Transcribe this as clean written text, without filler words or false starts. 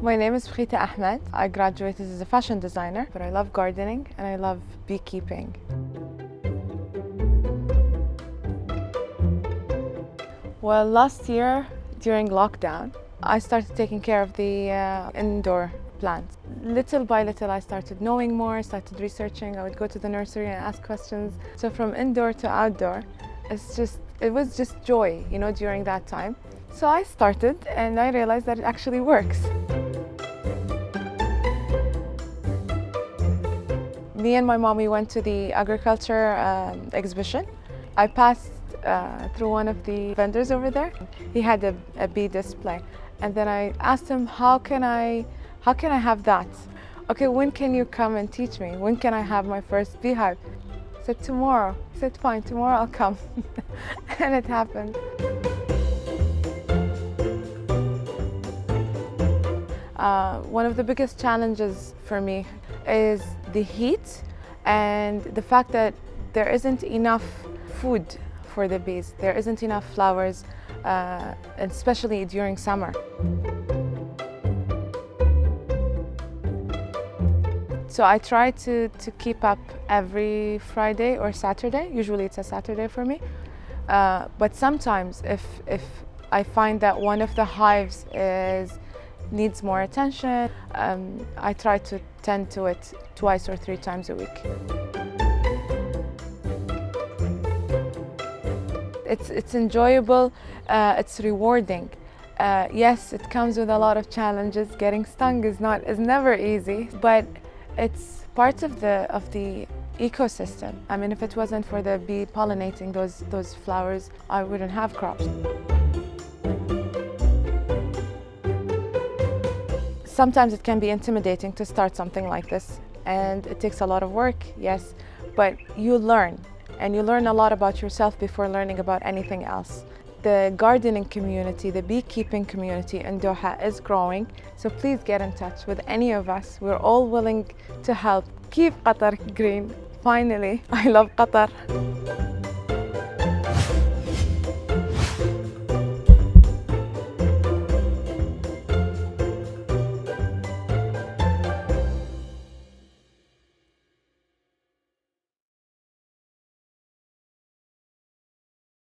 My name is Bekita Ahmad. I graduated as a fashion designer, but I love gardening and I love beekeeping. Well, last year during lockdown, I started taking care of the indoor plants. Little by little, I started knowing more, started researching. I would go to the nursery and ask questions. So from indoor to outdoor, it was just joy, during that time. So I started and I realized that it actually works. Me and my mom, we went to the agriculture exhibition. I passed through one of the vendors over there. He had a bee display. And then I asked him, how can I have that? Okay, when can you come and teach me? When can I have my first beehive? I said, tomorrow. He said, fine, tomorrow I'll come. And it happened. One of the biggest challenges for me is the heat and the fact that there isn't enough food for the bees. There isn't enough flowers, especially during summer. So I try to keep up every Friday or Saturday. Usually it's a Saturday for me. But sometimes if I find that one of the hives needs more attention, I try to tend to it 2 or 3 times a week. It's enjoyable, it's rewarding. Yes, it comes with a lot of challenges. Getting stung is never easy, but it's part of the ecosystem. I mean, if it wasn't for the bee pollinating those flowers, I wouldn't have crops. Sometimes it can be intimidating to start something like this, and it takes a lot of work, yes, but you learn, and you learn a lot about yourself before learning about anything else. The gardening community, the beekeeping community in Doha is growing, so please get in touch with any of us. We're all willing to help keep Qatar green. Finally, I love Qatar.